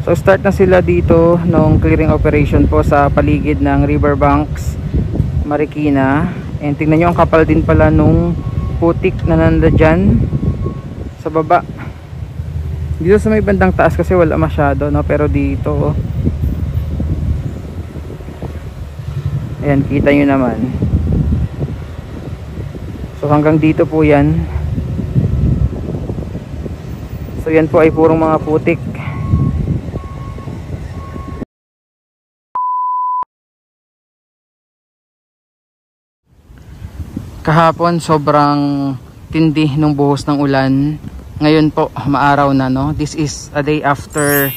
So start na sila dito nung clearing operation po sa paligid ng Riverbanks, Marikina. And tingnan nyo, ang kapal din pala nung putik na nandyan sa baba. Dito sa may bandang taas kasi wala masyado, no? Pero dito, ayan, kita nyo naman. So hanggang dito po yan. So yan po ay purong mga putik. Kahapon sobrang tindi nung buhos ng ulan. Ngayon po maaraw na, no? This is a day after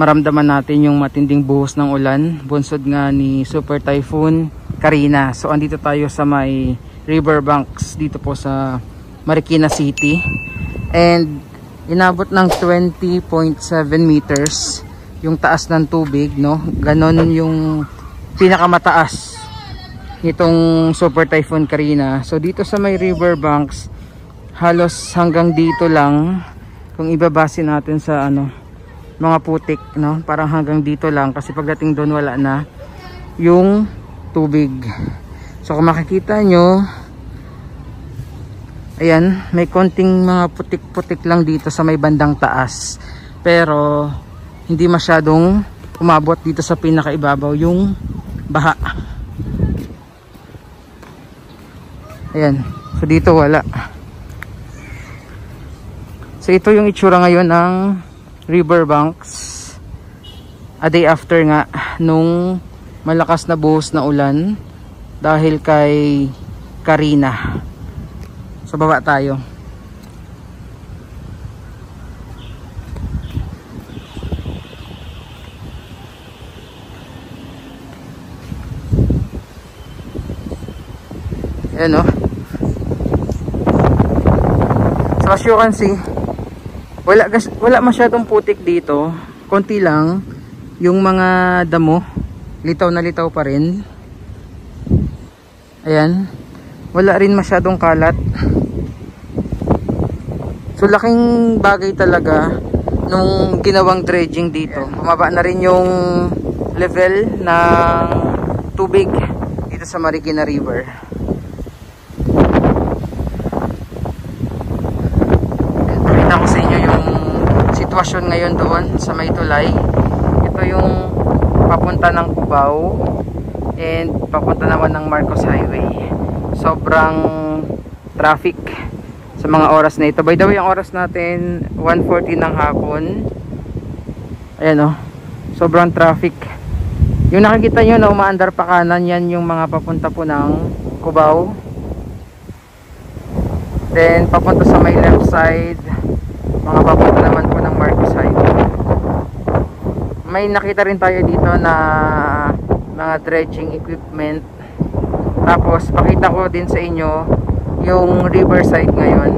maramdaman natin yung matinding buhos ng ulan, bunsod nga ni Super Typhoon Karina. So andito tayo sa may Riverbanks dito po sa Marikina City. And inabot ng 20.7 meters yung taas ng tubig, no? Ganon yung pinakamataas nitong Super Typhoon Karina. So dito sa may Riverbanks, halos hanggang dito lang kung ibabase natin sa ano, mga putik, no? Parang hanggang dito lang kasi pagdating doon wala na yung tubig. So kung makikita nyo, ayan, may konting mga putik-putik lang dito sa may bandang taas, pero hindi masyadong umabot dito sa pinakaibabaw yung baha. Ayan, so dito wala. So ito yung itsura ngayon ng Riverbanks a day after nga nung malakas na buhos na ulan dahil kay Karina. So baba tayo. Ayan, no? So as you can see, wala masyadong putik dito. Konti lang. Yung mga damo, litaw na litaw pa rin. Ayan. Wala rin masyadong kalat. So laking bagay talaga nung ginawang dredging dito. Bumaba na rin yung level ng tubig dito sa Marikina River. Pakita ko sa inyo yung sitwasyon ngayon doon sa may tulay. Ito yung papunta ng Cubao and papunta naman ng Marcos Highway. Sobrang traffic sa mga oras na ito. By the way, ang oras natin 1:40 ng hapon. Ayan, oh, sobrang traffic. Yung nakikita nyo na umaandar pa kanan, yan yung mga papunta po ng Cubao. Then papunta sa may left side, mga papunta naman po ng Marcos Highway. May nakita rin tayo dito na mga dredging equipment. Tapos pakita ko din sa inyo yung riverside ngayon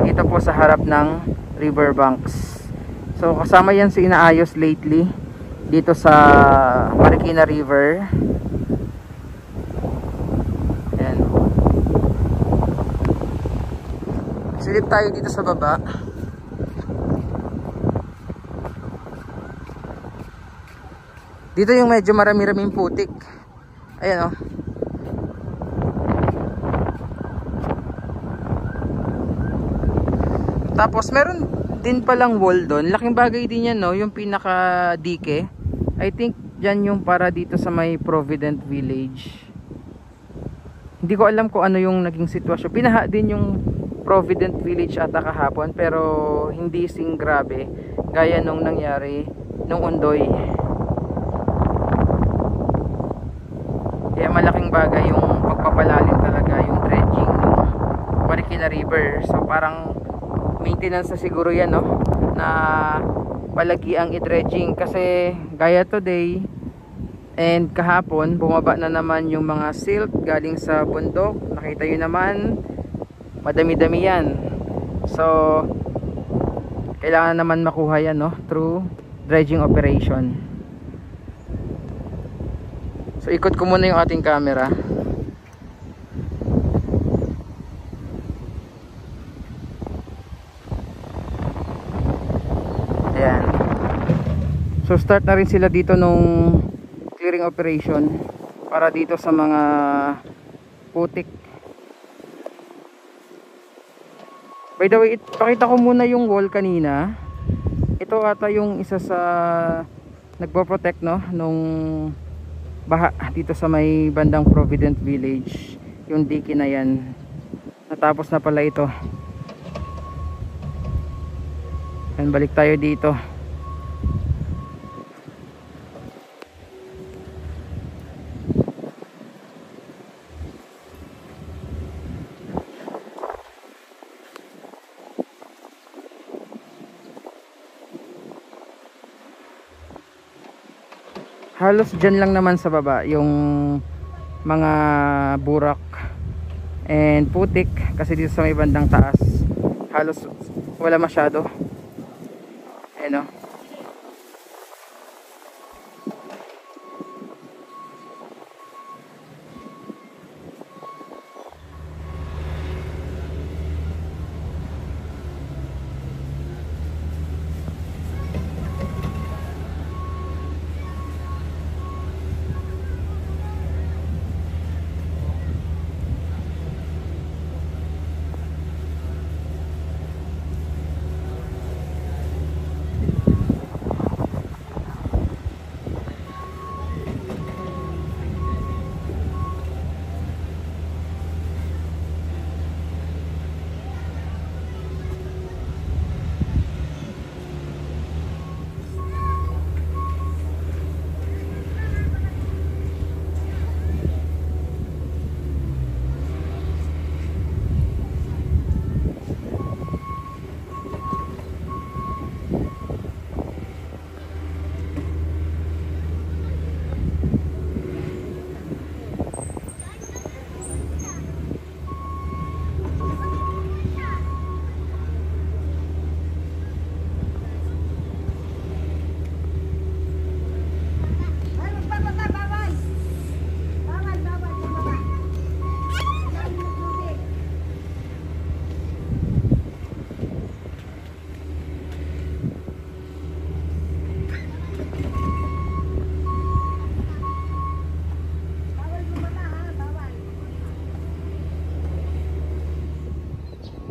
dito po sa harap ng Riverbanks. So kasama yan sa inaayos lately dito sa Marikina River. Ayan. Silip tayo dito sa baba. Dito yung medyo marami-raming putik. Ayan, oh. Tapos meron din palang wall doon. Laking bagay din yan, no? Yung pinaka dike. I think dyan yung para dito sa may Provident Village. Hindi ko alam kung ano yung naging sitwasyon. Pinaha din yung Provident Village ata kahapon, pero hindi sing grabe gaya nung nangyari nung Ondoy. Kaya malaking bagay yung pagpapalalim talaga, yung dredging ng Marikina River. So parang maintenance na siguro yan, no? Na palagi ang i-dredging kasi gaya today and kahapon bumaba na naman yung mga silt galing sa bundok. Nakita nyo naman, madami-dami yan. So kailangan naman makuha yan, no? Through dredging operation. So ikot ko muna yung ating camera. Ayan. So start na rin sila dito nung clearing operation para dito sa mga putik. By the way, pakita ko muna yung wall kanina. Ito ata yung isa sa nagpo-protect, no, nung baha dito sa may bandang Provident Village. Yung diki na yan, natapos na pala ito. And balik tayo dito. Halos dyan lang naman sa baba yung mga burak and putik, kasi dito sa may bandang taas halos wala masyado. Ayan o.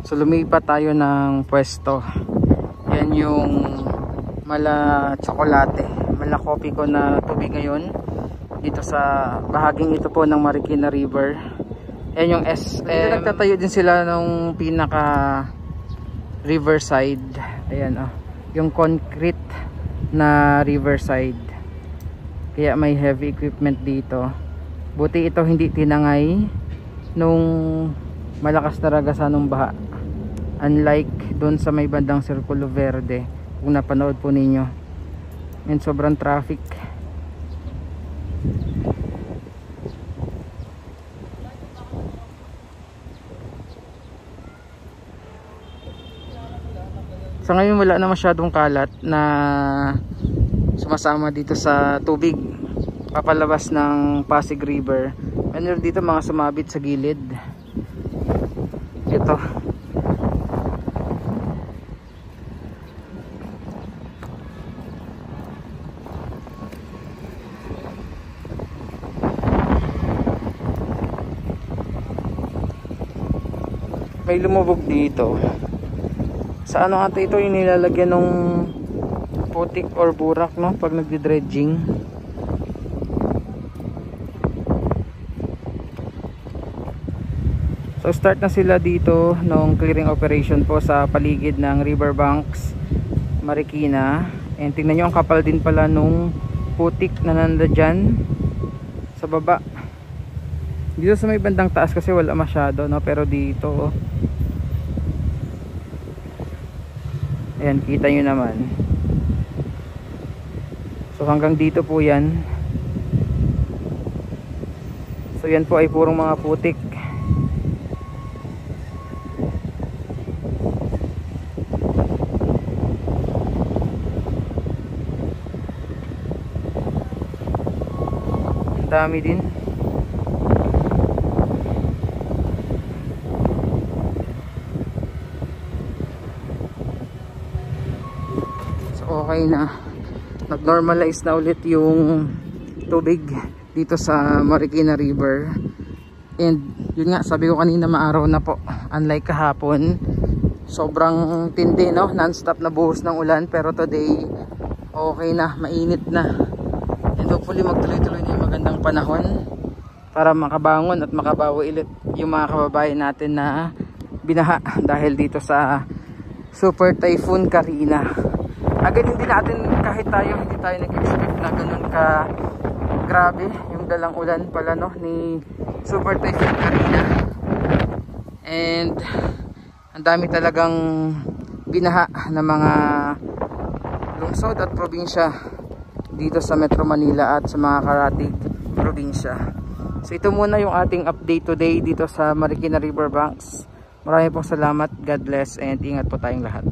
So lumipat tayo ng pwesto. Yan yung mala tsokolate, mala coffee ko na tubig ngayon dito sa bahaging ito po ng Marikina River. Yan yung SM. Nagtatayo din sila ng pinaka riverside. Ayan oh, yung concrete na riverside. Kaya may heavy equipment dito. Buti ito hindi tinangay nung malakas na ragasa ng baha. Unlike doon sa may bandang Circulo Verde, kung napanood po ninyo. And sobrang traffic. Sa ngayon wala na masyadong kalat na sumasama dito sa tubig papalabas ng Pasig River. Meron dito mga sumabit sa gilid. Ito may lumubog dito. Sa ano ata ito yung nilalagyan ng putik or burak, no, pag nagdi-dredging. So start na sila dito ng clearing operation po sa paligid ng riverbanks Marikina. And tingnan nyo ang kapal din pala nung putik na nandyan sa baba. Dito sa may bandang taas kasi wala masyado, no, pero dito oh. Ayan, kita nyo naman. So hanggang dito po yan. So yan po ay purong mga putik. Ang dami din. Okay na, nag-normalize na ulit yung tubig dito sa Marikina River. And yun nga, sabi ko kanina, maaraw na po, unlike kahapon. Sobrang tindi, no? Non-stop na buhos ng ulan, pero today okay na, mainit na. And hopefully magtuloy-tuloy na yung magandang panahon para makabangon at makabawi ulit yung mga kababayan natin na binaha dahil dito sa Super Typhoon Karina. Again, hindi tayo nag-expect na ganun ka grabe yung dalang ulan pala, no, ni Super Typhoon Karina. And ang dami talagang binaha na mga lungsod at probinsya dito sa Metro Manila at sa mga karatig probinsya. So ito muna yung ating update today dito sa Marikina River Banks. Maraming pong salamat, God bless, and ingat po tayong lahat.